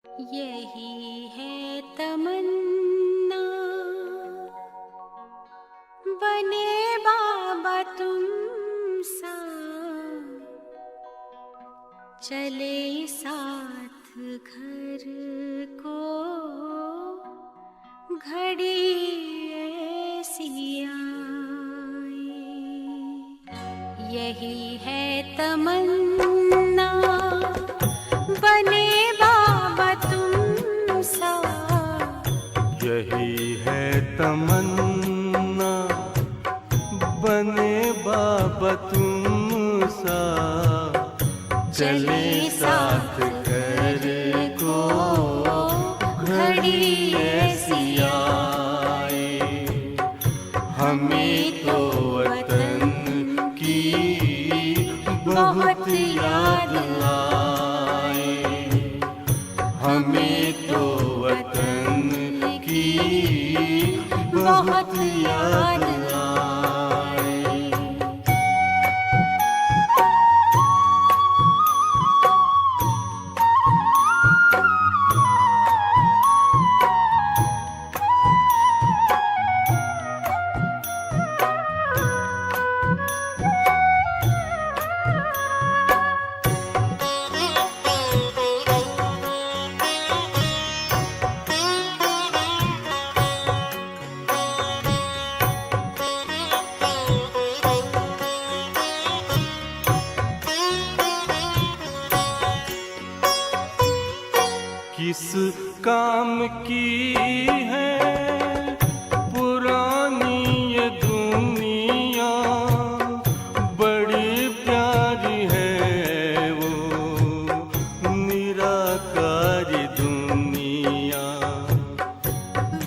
यही है तमन्ना, बने बाबा तुम सा, चले साथ घर को घड़ी ऐसी आए। यही है तमन्ना, बने बाबा तुम सा। यही है तमन्ना, बने बाबा तुम सा, चले साथ घर को घड़ी ऐसी आए। हमें तो वतन की बहुत याद आए। हमें तो वतन की बहुत याद आए। किस काम की है पुरानी ये दुनिया, बड़ी प्यारी है वो निराकारी दुनिया।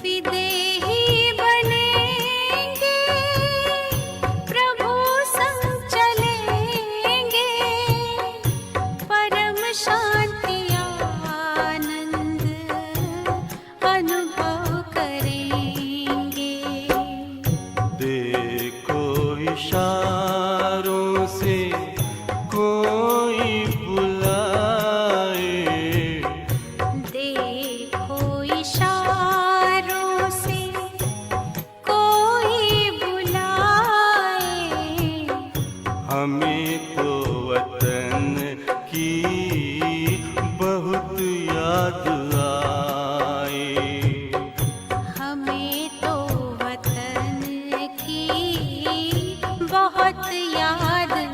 विदेही बनेंगे, प्रभु संग चलेंगे, परम शांति अनुभव करेंगे। देखो इशारों से कोई बुलाए, देखो इशारों से कोई बुलाए। हमें तो वतन की बहुत याद आए। हमें तो वतन की बहुत याद आए।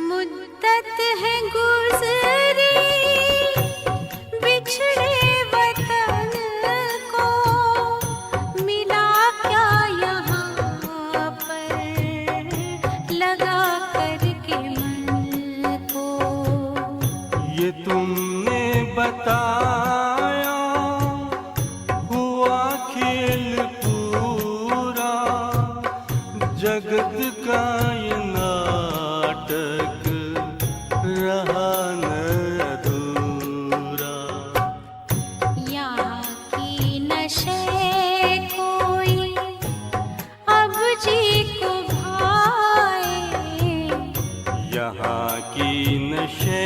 मुद्दत है गुज़री बिछड़े वतन को, मिला क्या यहाँ पर लगा करके मन को। ये तुमने बताया हुआ खेल पूरा, जगत का ये नाटक रहा न अधूरा। यहाँ की नशे कोई अब जी को भाए। यहाँ की नशे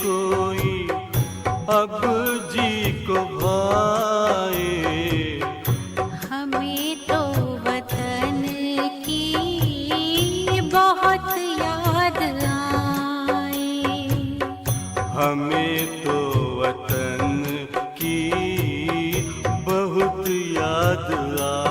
कोई अब जी को भाए। हमें तो वतन की बहुत याद आए। हमें तो वतन की बहुत याद आए।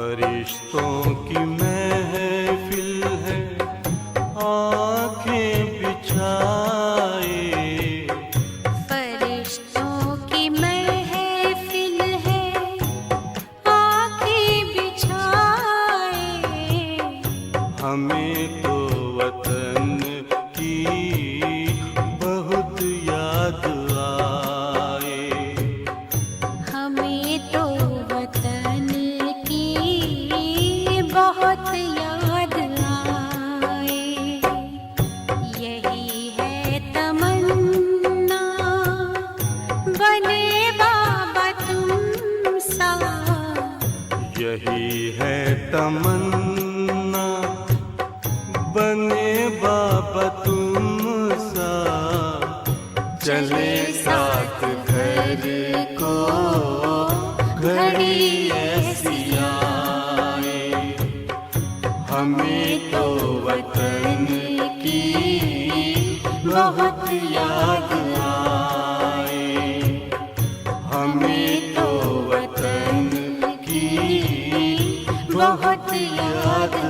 फरिश्तों की महफिल है, आंखें बिछाए। फरिश्तों की महफिल है, आंखें बिछाए। हमें तो वतन की बहुत याद आए। हमें तो वतन की बहुत याद आए। यही है तमन्ना, बने बाबा तुम सा। यही है तमन्ना, बने बाबा तुम सा। चले साथ घर को घड़ी ऐसी आए। हमें तो वतन की बहुत याद आए। हमें तो वतन की बहुत याद आए।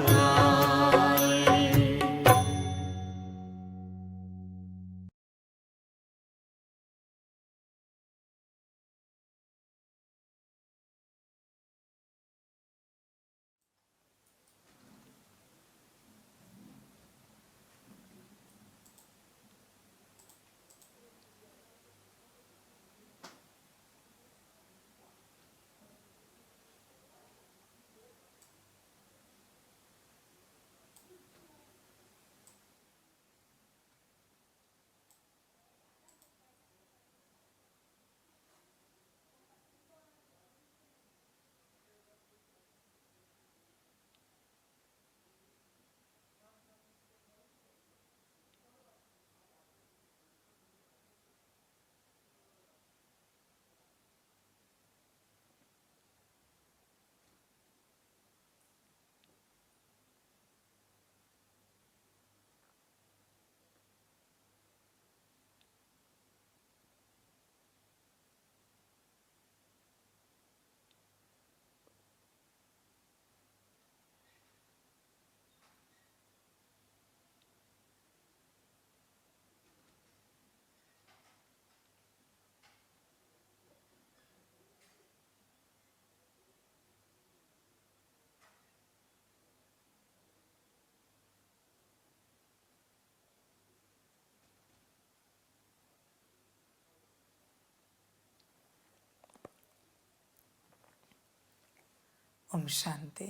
ओम शांति।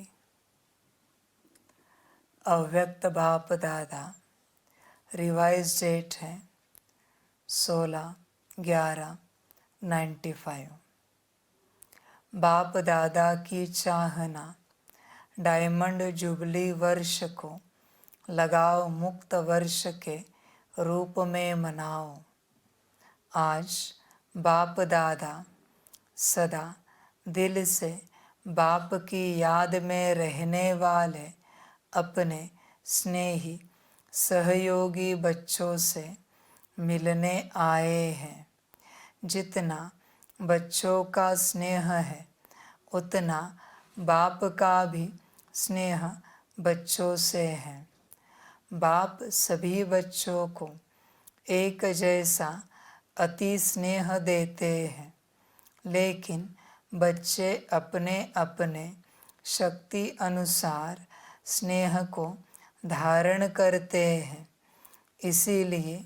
अव्यक्त बाप दादा, रिवाइज डेट है 16/11/95। बाप दादा की चाहना, डायमंड जुबली वर्ष को लगाओ मुक्त वर्ष के रूप में मनाओ। आज बाप दादा सदा दिल से बाप की याद में रहने वाले अपने स्नेही सहयोगी बच्चों से मिलने आए हैं। जितना बच्चों का स्नेह है, उतना बाप का भी स्नेह बच्चों से है। बाप सभी बच्चों को एक जैसा अति स्नेह देते हैं, लेकिन बच्चे अपने अपने शक्ति अनुसार स्नेह को धारण करते हैं। इसीलिए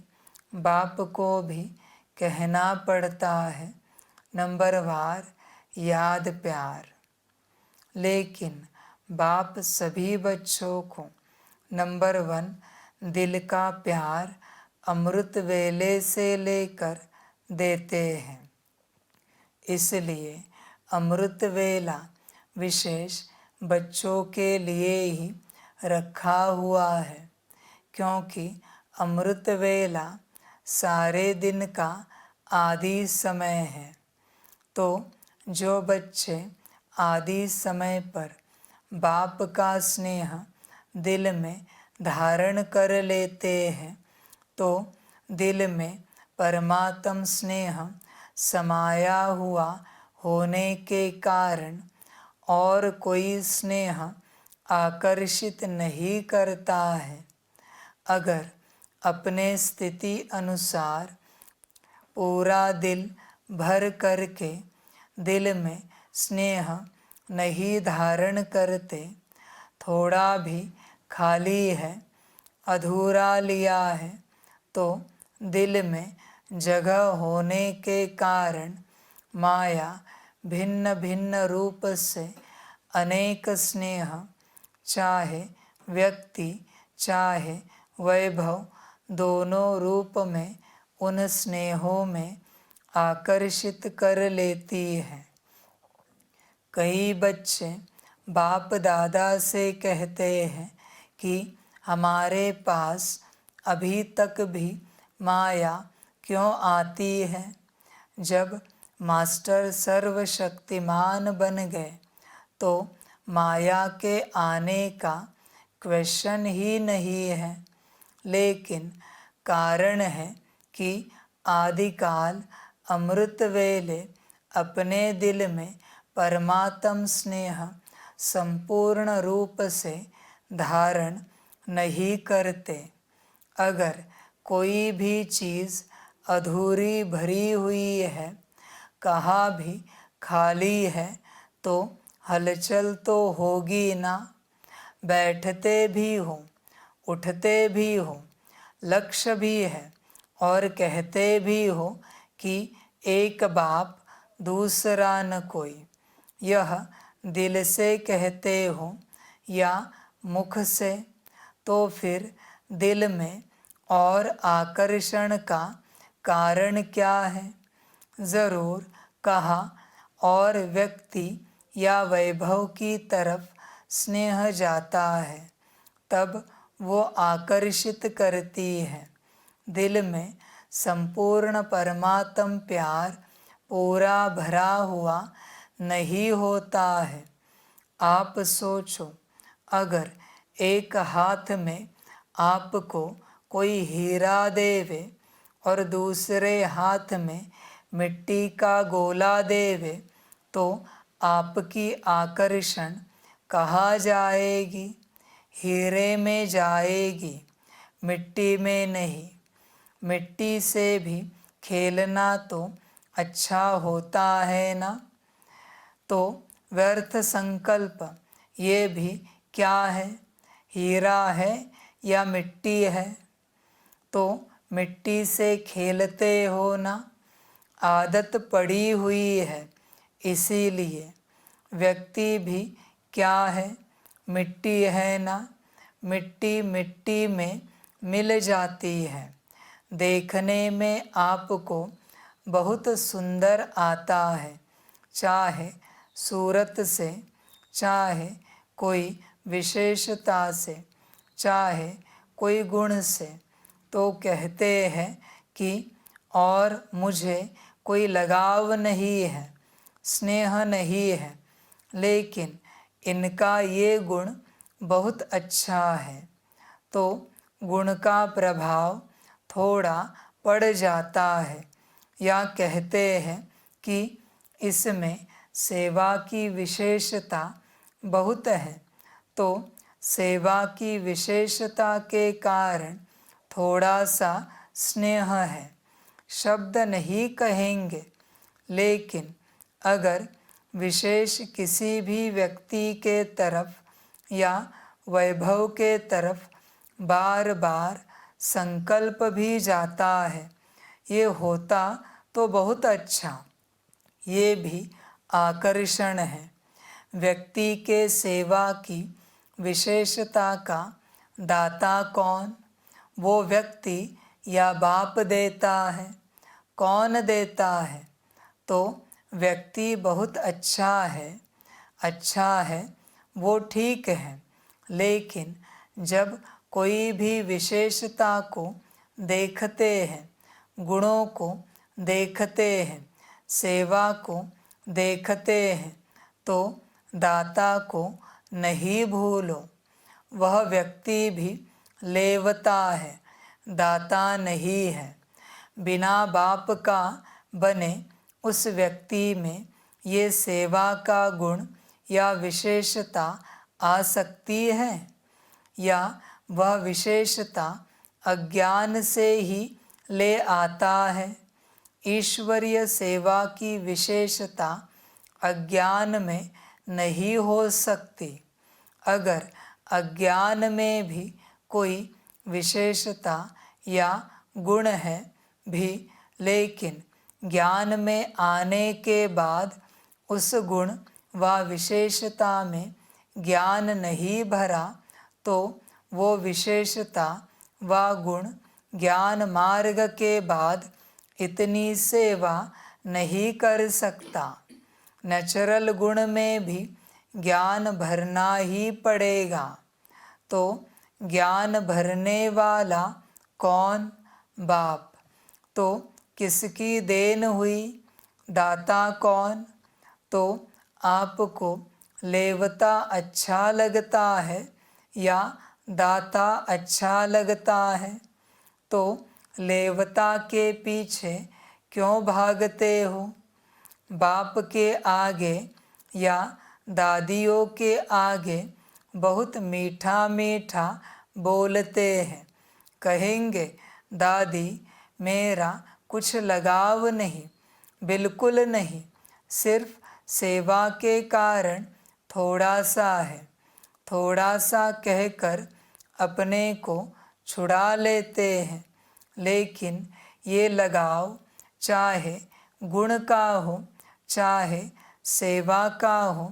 बाप को भी कहना पड़ता है नंबरवार याद प्यार। लेकिन बाप सभी बच्चों को नंबर 1 दिल का प्यार अमृत वेले से लेकर देते हैं। इसलिए अमृत वेला विशेष बच्चों के लिए ही रखा हुआ है, क्योंकि अमृत वेला सारे दिन का आदि समय है। तो जो बच्चे आदि समय पर बाप का स्नेह दिल में धारण कर लेते हैं, तो दिल में परमात्म स्नेह समाया हुआ होने के कारण और कोई स्नेह आकर्षित नहीं करता है। अगर अपने स्थिति अनुसार पूरा दिल भर करके दिल में स्नेह नहीं धारण करते, थोड़ा भी खाली है, अधूरा लिया है, तो दिल में जगह होने के कारण माया भिन्न भिन्न रूप से अनेक स्नेह, चाहे व्यक्ति चाहे वैभव, दोनों रूप में उन स्नेहों में आकर्षित कर लेती है। कई बच्चे बाप दादा से कहते हैं कि हमारे पास अभी तक भी माया क्यों आती है। जब मास्टर सर्वशक्तिमान बन गए तो माया के आने का क्वेश्चन ही नहीं है, लेकिन कारण है कि आदिकाल अमृत वेले अपने दिल में परमात्म स्नेह संपूर्ण रूप से धारण नहीं करते। अगर कोई भी चीज़ अधूरी भरी हुई है, कहाँ भी खाली है, तो हलचल तो होगी ना। बैठते भी हो, उठते भी हो, लक्ष्य भी है और कहते भी हो कि एक बाप दूसरा न कोई। यह दिल से कहते हो या मुख से, तो फिर दिल में और आकर्षण का कारण क्या है। ज़रूर कहा और व्यक्ति या वैभव की तरफ स्नेह जाता है, तब वो आकर्षित करती है। दिल में संपूर्ण परमात्म प्यार पूरा भरा हुआ नहीं होता है। आप सोचो, अगर एक हाथ में आपको कोई हीरा देवे और दूसरे हाथ में मिट्टी का गोला देवे, तो आपकी आकर्षण कहाँ जाएगी? हीरे में जाएगी, मिट्टी में नहीं। मिट्टी से भी खेलना तो अच्छा होता है ना। तो व्यर्थ संकल्प ये भी क्या है, हीरा है या मिट्टी है? तो मिट्टी से खेलते हो ना, आदत पड़ी हुई है। इसीलिए व्यक्ति भी क्या है, मिट्टी है ना। मिट्टी मिट्टी में मिल जाती है। देखने में आपको बहुत सुंदर आता है, चाहे सूरत से, चाहे कोई विशेषता से, चाहे कोई गुण से, तो कहते हैं कि और मुझे कोई लगाव नहीं है, स्नेह नहीं है, लेकिन इनका ये गुण बहुत अच्छा है। तो गुण का प्रभाव थोड़ा पड़ जाता है, या कहते हैं कि इसमें सेवा की विशेषता बहुत है। तो सेवा की विशेषता के कारण थोड़ा सा स्नेह है। शब्द नहीं कहेंगे, लेकिन अगर विशेष किसी भी व्यक्ति के तरफ या वैभव के तरफ बार बार संकल्प भी जाता है, ये होता तो बहुत अच्छा, ये भी आकर्षण है। व्यक्ति के सेवा की विशेषता का दाता कौन? वो व्यक्ति या बाप देता है? कौन देता है? तो व्यक्ति बहुत अच्छा है, वो ठीक है, लेकिन जब कोई भी विशेषता को देखते हैं, गुणों को देखते हैं, सेवा को देखते हैं, तो दाता को नहीं भूलो। वह व्यक्ति भी लेवता है, दाता नहीं है। बिना बाप का बने उस व्यक्ति में ये सेवा का गुण या विशेषता आ सकती है, या वह विशेषता अज्ञान से ही ले आता है। ईश्वरीय सेवा की विशेषता अज्ञान में नहीं हो सकती। अगर अज्ञान में भी कोई विशेषता या गुण है भी, लेकिन ज्ञान में आने के बाद उस गुण व विशेषता में ज्ञान नहीं भरा, तो वो विशेषता व गुण ज्ञान मार्ग के बाद इतनी सेवा नहीं कर सकता। नेचुरल गुण में भी ज्ञान भरना ही पड़ेगा। तो ज्ञान भरने वाला कौन? बाप। तो किसकी देन हुई? दाता कौन? तो आपको लेवता अच्छा लगता है या दाता अच्छा लगता है? तो लेवता के पीछे क्यों भागते हो? बाप के आगे या दादियों के आगे बहुत मीठा मीठा बोलते हैं। कहेंगे दादी मेरा कुछ लगाव नहीं, बिल्कुल नहीं, सिर्फ सेवा के कारण थोड़ा सा है। थोड़ा सा कहकर अपने को छुड़ा लेते हैं। लेकिन ये लगाव चाहे गुण का हो चाहे सेवा का हो,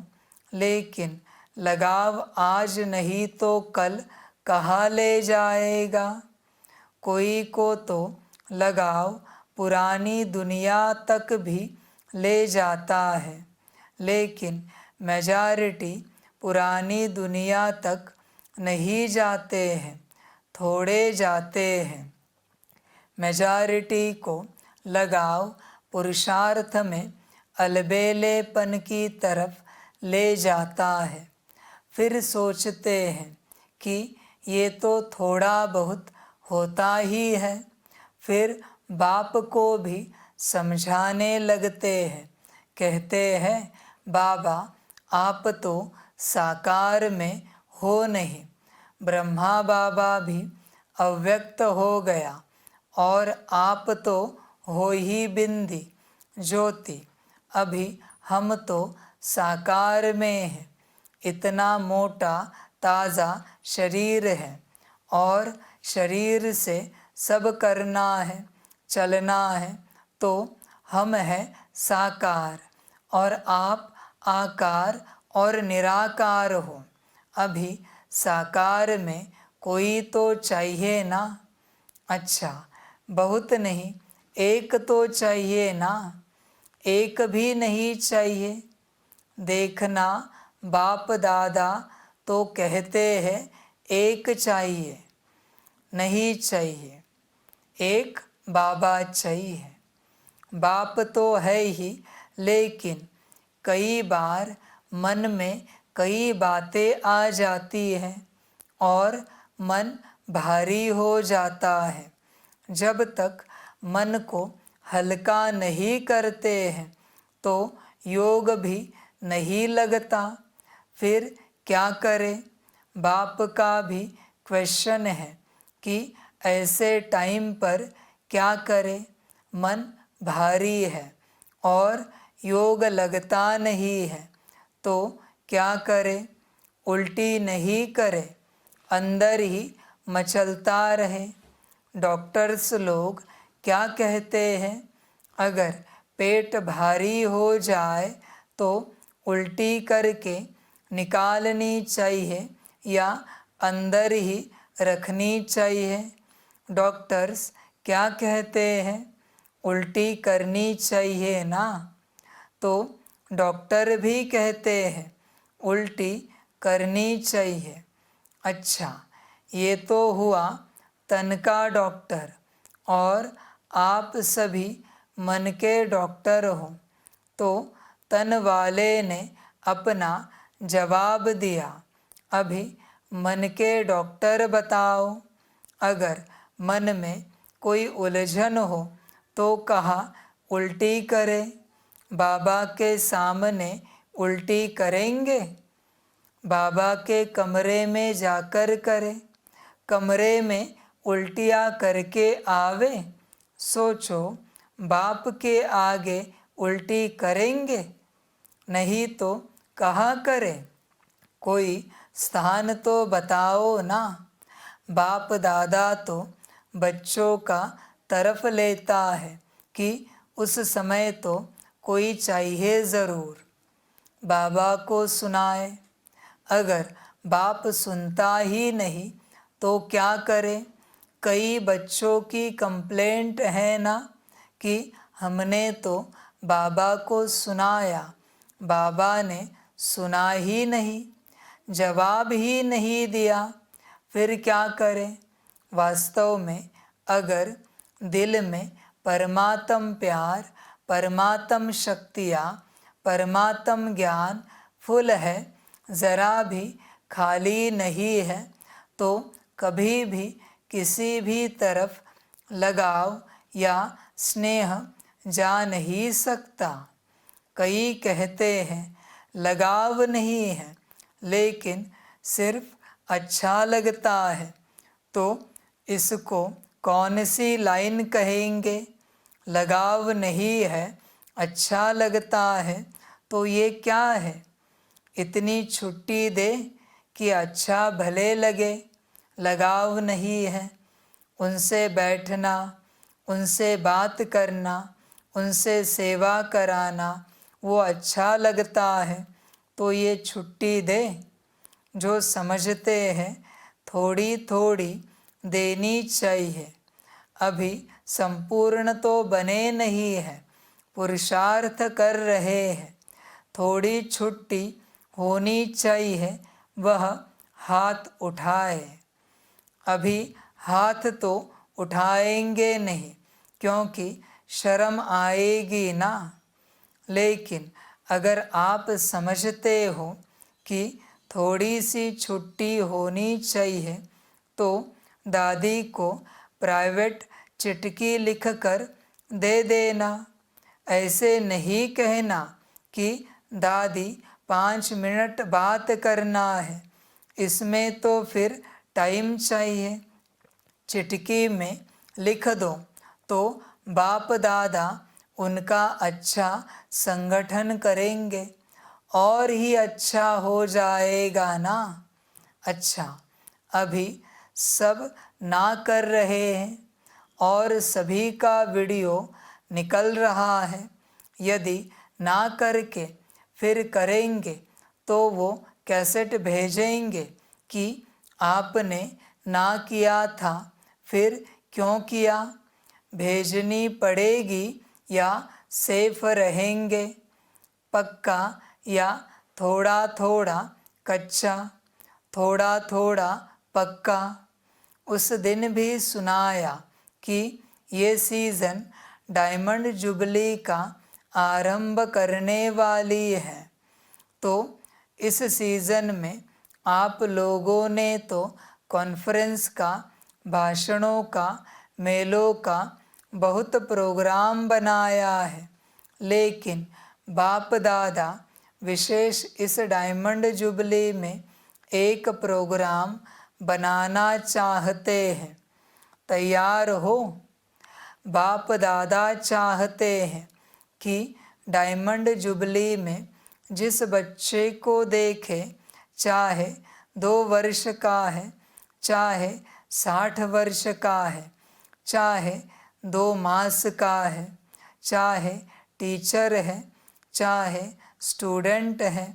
लेकिन लगाव आज नहीं तो कल कहाँ ले जाएगा? कोई को तो लगाव पुरानी दुनिया तक भी ले जाता है, लेकिन मेजॉरिटी पुरानी दुनिया तक नहीं जाते हैं, थोड़े जाते हैं। मेजॉरिटी को लगाव पुरुषार्थ में अलबेलेपन की तरफ ले जाता है। फिर सोचते हैं कि ये तो थोड़ा बहुत होता ही है। फिर बाप को भी समझाने लगते हैं। कहते हैं बाबा आप तो साकार में हो नहीं। ब्रह्मा बाबा भी अव्यक्त हो गया और आप तो हो ही बिंदी ज्योति। अभी हम तो साकार में हैं। इतना मोटा ताज़ा शरीर है और शरीर से सब करना है, चलना है, तो हम हैं साकार और आप आकार और निराकार हो। अभी साकार में कोई तो चाहिए ना? अच्छा, बहुत नहीं, एक तो चाहिए ना? एक भी नहीं चाहिए। देखना बाप दादा तो कहते हैं एक चाहिए, नहीं चाहिए, एक बाबा चाहिए। बाप तो है ही, लेकिन कई बार मन में कई बातें आ जाती हैं और मन भारी हो जाता है। जब तक मन को हल्का नहीं करते हैं तो योग भी नहीं लगता। फिर क्या करें? बाप का भी क्वेश्चन है कि ऐसे टाइम पर क्या करें? मन भारी है और योग लगता नहीं है, तो क्या करें? उल्टी नहीं करे, अंदर ही मचलता रहे। डॉक्टर्स लोग क्या कहते हैं? अगर पेट भारी हो जाए तो उल्टी करके निकालनी चाहिए या अंदर ही रखनी चाहिए। डॉक्टर्स क्या कहते हैं? उल्टी करनी चाहिए ना? तो डॉक्टर भी कहते हैं उल्टी करनी चाहिए। अच्छा, ये तो हुआ तन का डॉक्टर और आप सभी मन के डॉक्टर हो। तो तन वाले ने अपना जवाब दिया। अभी मन के डॉक्टर बताओ। अगर मन में कोई उलझन हो तो कहा उल्टी करे। बाबा के सामने उल्टी करेंगे? बाबा के कमरे में जाकर करे, कमरे में उल्टियाँ करके आवे। सोचो, बाप के आगे उल्टी करेंगे? नहीं तो कहाँ करें? कोई स्थान तो बताओ ना। बाप दादा तो बच्चों का तरफ लेता है कि उस समय तो कोई चाहिए ज़रूर, बाबा को सुनाए। अगर बाप सुनता ही नहीं तो क्या करे? कई बच्चों की कंप्लेंट है ना कि हमने तो बाबा को सुनाया, बाबा ने सुना ही नहीं, जवाब ही नहीं दिया। फिर क्या करें? वास्तव में अगर दिल में परमात्म प्यार, परमात्म शक्तियाँ, परमात्म ज्ञान फुल है, ज़रा भी खाली नहीं है, तो कभी भी किसी भी तरफ लगाव या स्नेह जा नहीं सकता। कई कहते हैं लगाव नहीं है, लेकिन सिर्फ अच्छा लगता है, तो इसको कौन सी लाइन कहेंगे? लगाव नहीं है, अच्छा लगता है, तो ये क्या है? इतनी छुट्टी दे कि अच्छा भले लगे। लगाव नहीं है, उनसे बैठना, उनसे बात करना, उनसे सेवा कराना, वो अच्छा लगता है, तो ये छुट्टी दे। जो समझते हैं थोड़ी थोड़ी देनी चाहिए, अभी संपूर्ण तो बने नहीं हैं, पुरुषार्थ कर रहे हैं, थोड़ी छुट्टी होनी चाहिए, वह हाथ उठाए। अभी हाथ तो उठाएंगे नहीं, क्योंकि शर्म आएगी ना। लेकिन अगर आप समझते हो कि थोड़ी सी छुट्टी होनी चाहिए, तो दादी को प्राइवेट चिट्ठी लिखकर दे देना। ऐसे नहीं कहना कि दादी 5 मिनट बात करना है, इसमें तो फिर टाइम चाहिए। चिट्ठी में लिख दो तो बाप दादा उनका अच्छा संगठन करेंगे, और ही अच्छा हो जाएगा ना। अच्छा, अभी सब ना कर रहे हैं और सभी का वीडियो निकल रहा है। यदि ना करके फिर करेंगे तो वो कैसेट भेजेंगे कि आपने ना किया था, फिर क्यों किया? भेजनी पड़ेगी या सेफ रहेंगे? पक्का या थोड़ा थोड़ा कच्चा, थोड़ा थोड़ा पक्का? उस दिन भी सुनाया कि ये सीज़न डायमंड जुबली का आरंभ करने वाली है, तो इस सीज़न में आप लोगों ने तो कॉन्फ्रेंस का, भाषणों का, मेलों का बहुत प्रोग्राम बनाया है, लेकिन बाप दादा विशेष इस डायमंड जुबली में एक प्रोग्राम बनाना चाहते हैं। तैयार हो? बाप दादा चाहते हैं कि डायमंड जुबली में जिस बच्चे को देखे, चाहे 2 वर्ष का है, चाहे 60 वर्ष का है, चाहे 2 मास का है, चाहे टीचर है, चाहे स्टूडेंट है,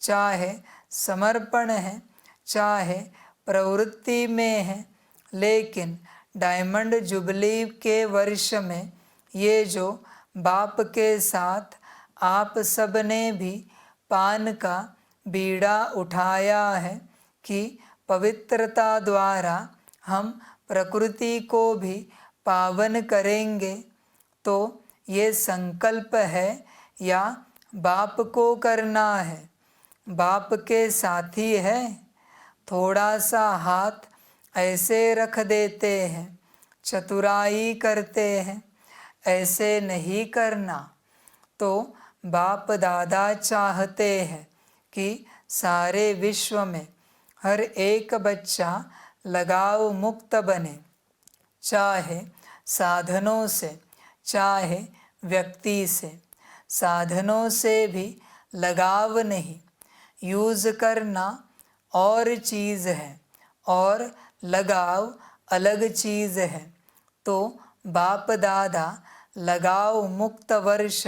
चाहे समर्पण है, चाहे प्रवृत्ति में है, लेकिन डायमंड जुबली के वर्ष में ये जो बाप के साथ आप सब ने भी पान का बीड़ा उठाया है कि पवित्रता द्वारा हम प्रकृति को भी पावन करेंगे, तो ये संकल्प है या बाप को करना है? बाप के साथी है? थोड़ा सा हाथ ऐसे रख देते हैं, चतुराई करते हैं, ऐसे नहीं करना। तो बाप दादा चाहते हैं कि सारे विश्व में हर एक बच्चा लगाव मुक्त बने, चाहे साधनों से चाहे व्यक्ति से। साधनों से भी लगाव नहीं, यूज़ करना और चीज़ है और लगाव अलग चीज़ है। तो बाप दादा लगाव मुक्त वर्ष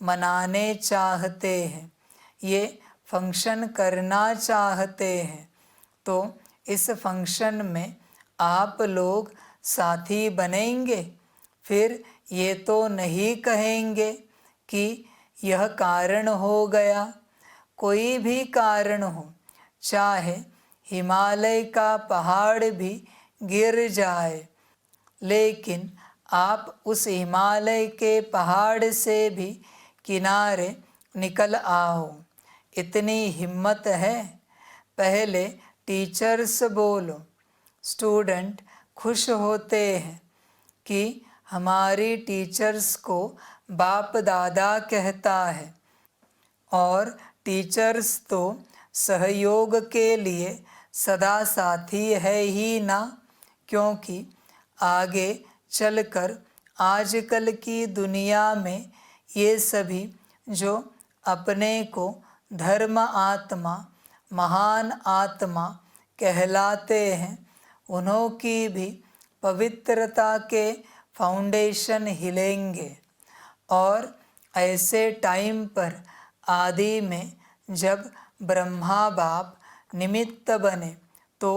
मनाने चाहते हैं, ये फंक्शन करना चाहते हैं। तो इस फंक्शन में आप लोग साथी बनेंगे। फिर ये तो नहीं कहेंगे कि यह कारण हो गया। कोई भी कारण हो, चाहे हिमालय का पहाड़ भी गिर जाए, लेकिन आप उस हिमालय के पहाड़ से भी किनारे निकल आओ। इतनी हिम्मत है। पहले टीचर्स बोलो। स्टूडेंट खुश होते हैं कि हमारी टीचर्स को बाप दादा कहता है, और टीचर्स तो सहयोग के लिए सदा साथी है ही ना, क्योंकि आगे चलकर आजकल की दुनिया में ये सभी जो अपने को धर्म आत्मा, महान आत्मा कहलाते हैं, उन्हों की भी पवित्रता के फाउंडेशन हिलेंगे। और ऐसे टाइम पर आदि में जब ब्रह्मा बाप निमित्त बने तो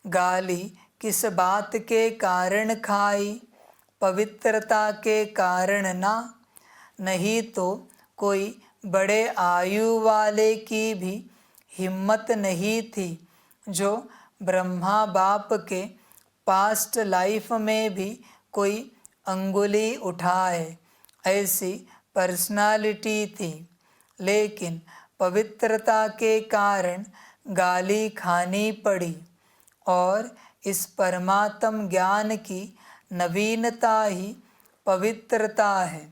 गाली किस बात के कारण खाई? पवित्रता के कारण ना। नहीं तो कोई बड़े आयु वाले की भी हिम्मत नहीं थी जो ब्रह्मा बाप के पास्ट लाइफ में भी कोई अंगुली उठाए, ऐसी पर्सनालिटी थी। लेकिन पवित्रता के कारण गाली खानी पड़ी। और इस परमात्म ज्ञान की नवीनता ही पवित्रता है।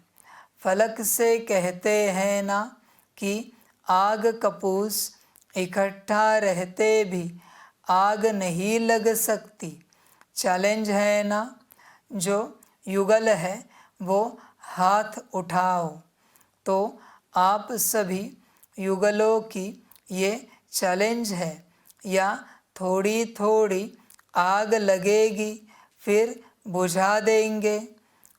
फलक से कहते हैं ना कि आग कपूस इकट्ठा रहते भी आग नहीं लग सकती। चैलेंज है ना, जो युगल है वो हाथ उठाओ। तो आप सभी युगलों की ये चैलेंज है। या थोड़ी थोड़ी आग लगेगी फिर बुझा देंगे।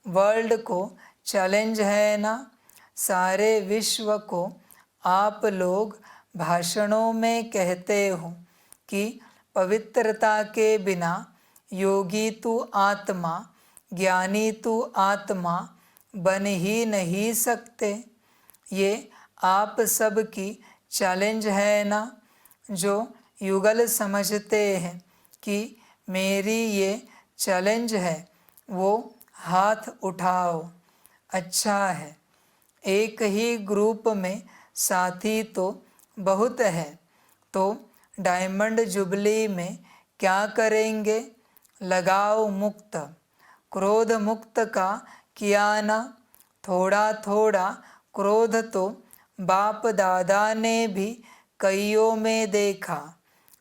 वर्ल्ड को चैलेंज है ना, सारे विश्व को आप लोग भाषणों में कहते हो कि पवित्रता के बिना योगी तू आत्मा, ज्ञानी तू आत्मा बन ही नहीं सकते। ये आप सब की चैलेंज है ना, जो युगल समझते हैं कि मेरी ये चैलेंज है, वो हाथ उठाओ। अच्छा है, एक ही ग्रुप में साथी तो बहुत है। तो डायमंड जुबली में क्या करेंगे? लगाव मुक्त, क्रोध मुक्त का किया ना। थोड़ा थोड़ा क्रोध तो बाप दादा ने भी कईयों में देखा,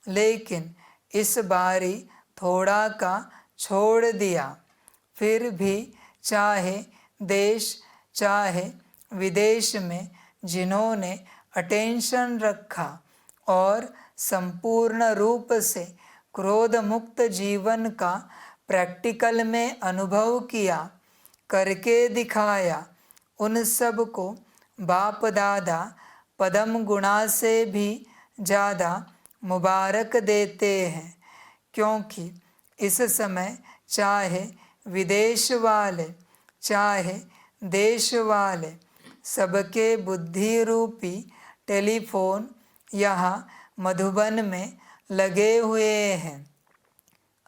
लेकिन इस बारी थोड़ा का छोड़ दिया। फिर भी चाहे देश चाहे विदेश में जिन्होंने अटेंशन रखा और संपूर्ण रूप से क्रोध मुक्त जीवन का प्रैक्टिकल में अनुभव किया, करके दिखाया, उन सब को बाप दादा पदम गुणा से भी ज़्यादा मुबारक देते हैं। क्योंकि इस समय चाहे विदेश वाले चाहे देश वाले, सबके बुद्धि रूपी टेलीफोन यहाँ मधुबन में लगे हुए हैं।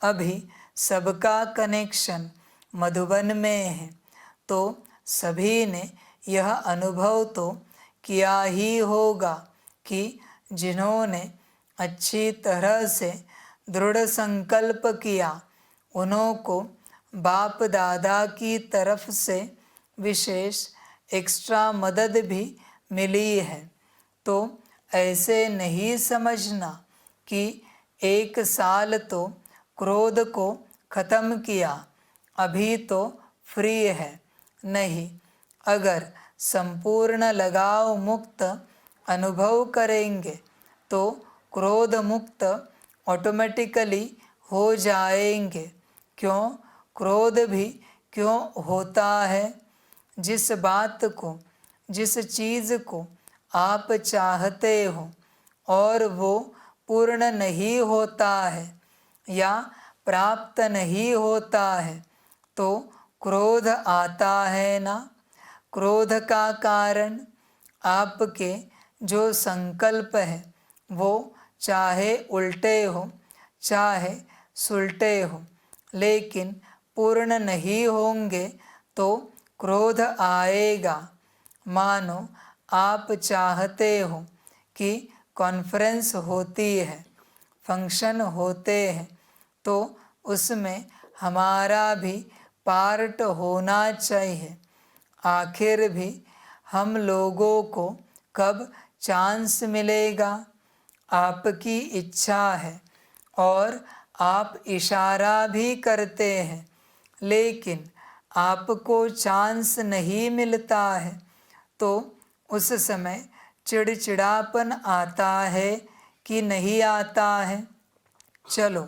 अभी सबका कनेक्शन मधुबन में है, तो सभी ने यह अनुभव तो किया ही होगा कि जिन्होंने अच्छी तरह से दृढ़ संकल्प किया, उन्हों को बाप दादा की तरफ से विशेष एक्स्ट्रा मदद भी मिली है। तो ऐसे नहीं समझना कि 1 साल तो क्रोध को खत्म किया, अभी तो फ्री है। नहीं, अगर संपूर्ण लगाव मुक्त अनुभव करेंगे तो क्रोध मुक्त ऑटोमेटिकली हो जाएंगे। क्यों? क्रोध भी क्यों होता है? जिस बात को, जिस चीज़ को आप चाहते हो और वो पूर्ण नहीं होता है या प्राप्त नहीं होता है तो क्रोध आता है ना। क्रोध का कारण आपके जो संकल्प है वो चाहे उल्टे हो चाहे सुलटे हो, लेकिन पूर्ण नहीं होंगे तो क्रोध आएगा। मानो आप चाहते हो कि कॉन्फ्रेंस होती है, फंक्शन होते हैं, तो उसमें हमारा भी पार्ट होना चाहिए। आखिर भी हम लोगों को कब चांस मिलेगा? आपकी इच्छा है और आप इशारा भी करते हैं, लेकिन आपको चांस नहीं मिलता है तो उस समय चिड़चिड़ापन आता है कि नहीं आता है? चलो,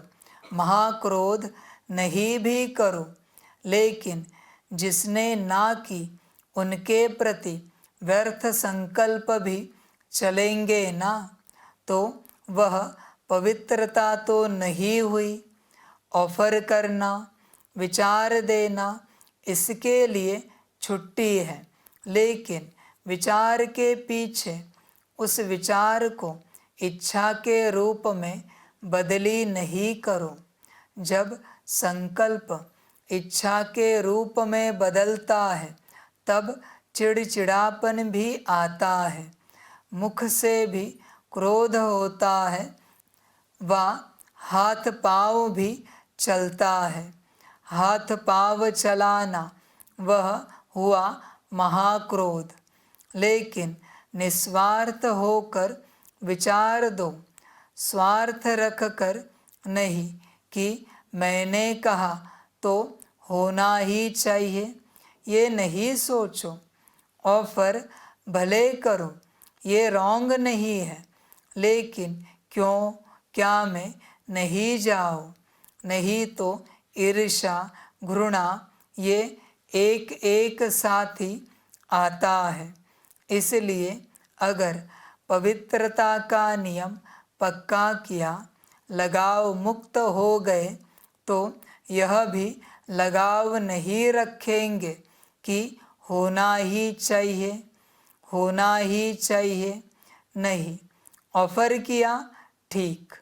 महाक्रोध नहीं भी करो, लेकिन जिसने ना की उनके प्रति व्यर्थ संकल्प भी चलेंगे ना, तो वह पवित्रता तो नहीं हुई। ऑफर करना, विचार देना, इसके लिए छुट्टी है, लेकिन विचार के पीछे उस विचार को इच्छा के रूप में बदली नहीं करो। जब संकल्प इच्छा के रूप में बदलता है तब चिड़चिड़ापन भी आता है, मुख से भी क्रोध होता है, व हाथ पाँव भी चलता है। हाथ पाँव चलाना वह हुआ महाक्रोध। लेकिन निस्वार्थ होकर विचार दो, स्वार्थ रख कर नहीं कि मैंने कहा तो होना ही चाहिए, ये नहीं सोचो। ऑफर भले करो, ये रॉन्ग नहीं है, लेकिन क्यों क्या मैं नहीं जाऊँ? नहीं तो ईर्ष्या, घृणा ये एक एक साथ ही आता है। इसलिए अगर पवित्रता का नियम पक्का किया, लगाव मुक्त हो गए, तो यह भी लगाव नहीं रखेंगे कि होना ही चाहिए, होना ही चाहिए। नहीं, ऑफर किया ठीक,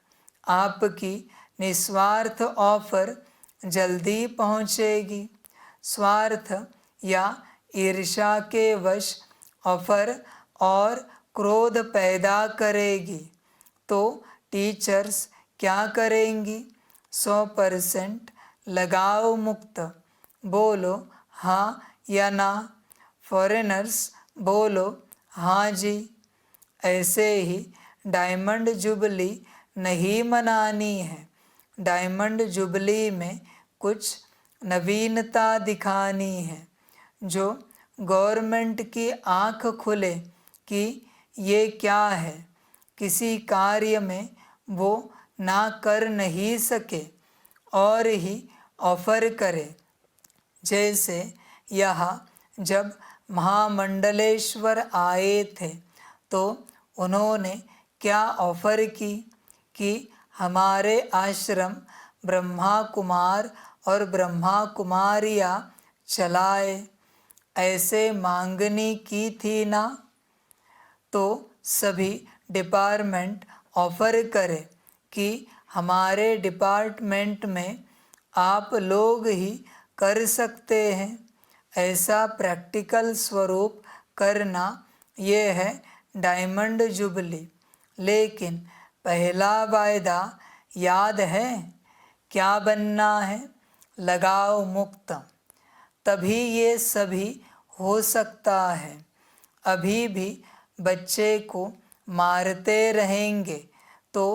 आपकी निस्वार्थ ऑफर जल्दी पहुँचेगी। स्वार्थ या ईर्ष्या के वश ऑफर और क्रोध पैदा करेगी तो टीचर्स क्या करेंगी? 100% लगाव मुक्त, बोलो हाँ या ना। फॉरेनर्स बोलो हाँ जी। ऐसे ही डायमंड जुबली नहीं मनानी है। डायमंड जुबली में कुछ नवीनता दिखानी है, जो गवर्नमेंट की आँख खुले कि ये क्या है। किसी कार्य में वो ना कर नहीं सके और ही ऑफर करे। जैसे यहाँ जब महामंडलेश्वर आए थे तो उन्होंने क्या ऑफर की कि हमारे आश्रम ब्रह्मा कुमार और ब्रह्मा कुमारियाँ चलाए, ऐसे मांगनी की थी ना। तो सभी डिपार्टमेंट ऑफर करें कि हमारे डिपार्टमेंट में आप लोग ही कर सकते हैं। ऐसा प्रैक्टिकल स्वरूप करना ये है डायमंड जुबली। लेकिन पहला वायदा याद है क्या बनना है? लगाव मुक्त। तभी ये सभी हो सकता है। अभी भी बच्चे को मारते रहेंगे तो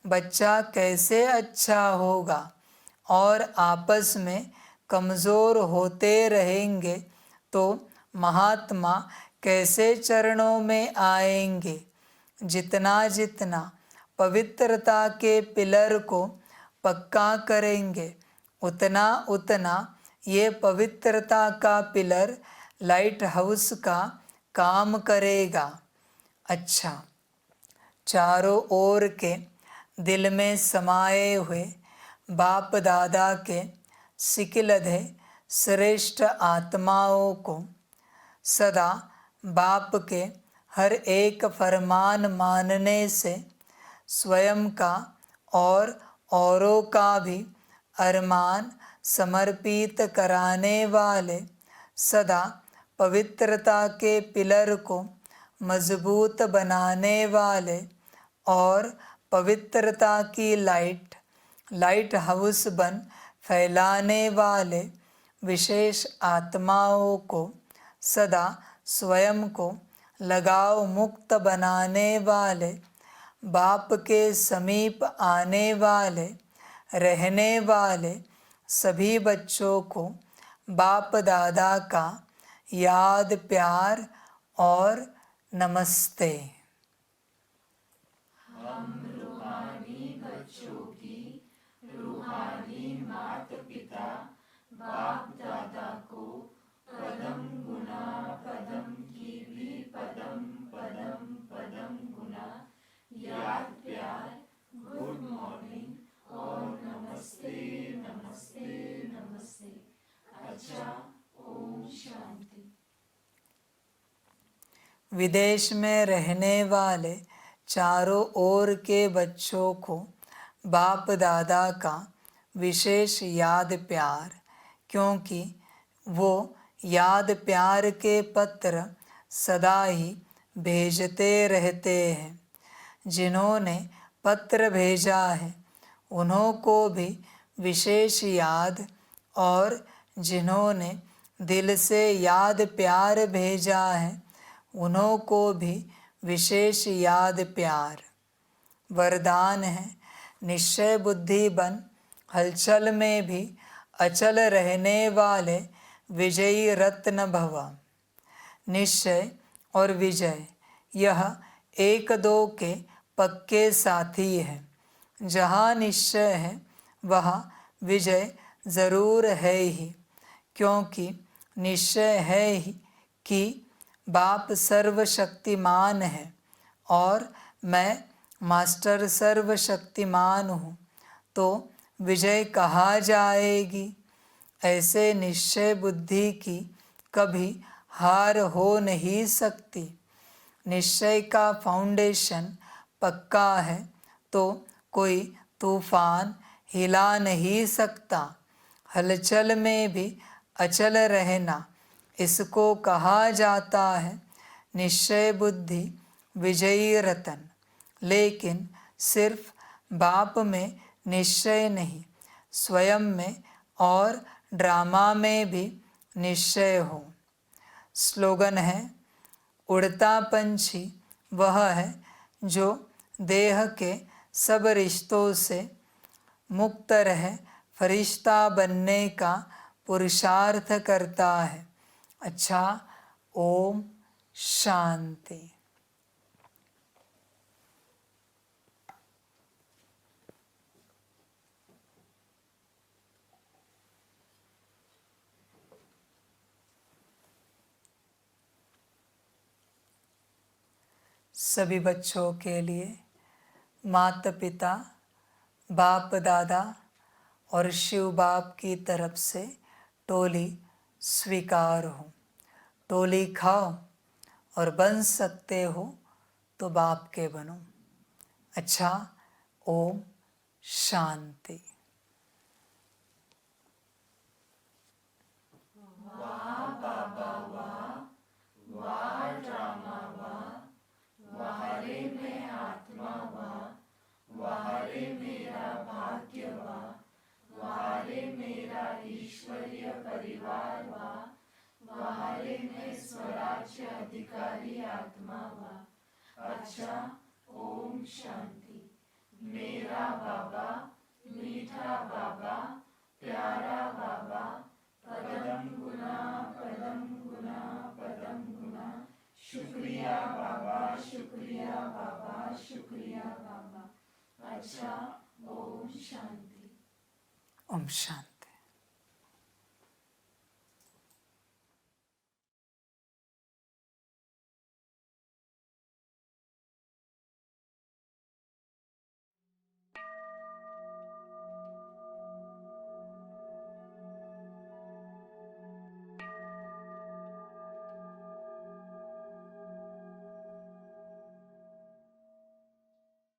बच्चा कैसे अच्छा होगा, और आपस में कमज़ोर होते रहेंगे तो महात्मा कैसे चरणों में आएंगे। जितना जितना पवित्रता के पिलर को पक्का करेंगे उतना उतना ये पवित्रता का पिलर लाइट हाउस का काम करेगा। अच्छा, चारों ओर के दिल में समाये हुए बाप दादा के सिकिलधे श्रेष्ठ आत्माओं को सदा बाप के हर एक फरमान मानने से स्वयं का और औरों का भी अरमान समर्पित कराने वाले, सदा पवित्रता के पिलर को मजबूत बनाने वाले और पवित्रता की लाइट हाउस बन फैलाने वाले विशेष आत्माओं को सदा स्वयं को लगाव मुक्त बनाने वाले, बाप के समीप आने वाले रहने वाले सभी बच्चों को बाप दादा का याद, प्यार और नमस्ते। हम रूहानी बच्चों की रूहानी माता पिता बाप दादा को पदम गुना पदम की भी पदम पदम पदम गुना याद, प्यार, गुड मॉर्निंग और नमस्ते नमस्ते नमस्ते। अच्छा, ओम शांति। विदेश में रहने वाले चारों ओर के बच्चों को बाप दादा का विशेष याद, प्यार, क्योंकि वो याद प्यार के पत्र सदा ही भेजते रहते हैं। जिन्होंने पत्र भेजा है उन्हों को भी विशेष याद, और जिन्होंने दिल से याद प्यार भेजा है उन्हों को भी विशेष याद, प्यार। वरदान है, निश्चय बुद्धि बन हलचल में भी अचल रहने वाले विजयी रत्न भव। निश्चय और विजय यह एक दो के पक्के साथी हैं। जहाँ निश्चय है वहाँ विजय ज़रूर है ही, क्योंकि निश्चय है ही कि बाप सर्वशक्तिमान है और मैं मास्टर सर्वशक्तिमान हूँ, तो विजय कहाँ जाएगी। ऐसे निश्चय बुद्धि की कभी हार हो नहीं सकती। निश्चय का फाउंडेशन पक्का है तो कोई तूफान हिला नहीं सकता। हलचल में भी अचल रहना, इसको कहा जाता है निश्चय बुद्धि विजयी रतन। लेकिन सिर्फ बाप में निश्चय नहीं, स्वयं में और ड्रामा में भी निश्चय हो। स्लोगन है, उड़ता पंछी वह है जो देह के सब रिश्तों से मुक्त रह फरिश्ता बनने का पुरुषार्थ करता है। अच्छा, ओम शांति। सभी बच्चों के लिए माता पिता, बाप दादा और शिव बाप की तरफ से टोली स्वीकार हो। टोली खाओ और बन सकते हो तो बाप के बनो। अच्छा, ओम शांति। वाह बाबा वाह, वाह ड्रामा वाह, वाह रे मैं आत्मा वाह, वाह रे मेरा भाग्य वाह, वाह रे मेरा ईश्वरीय परिवार वाह, वाह रे मैं स्वराज्य अधिकारी आत्मा वाह। अच्छा, ओम शांति। मेरा बाबा, मीठा बाबा, प्यारा बाबा, पदम गुना पदम गुना पदम गुना। शुक्रिया बाबा, शुक्रिया बाबा, शुक्रिया बाबा। अच्छा, ओम शांति। ओम शांति।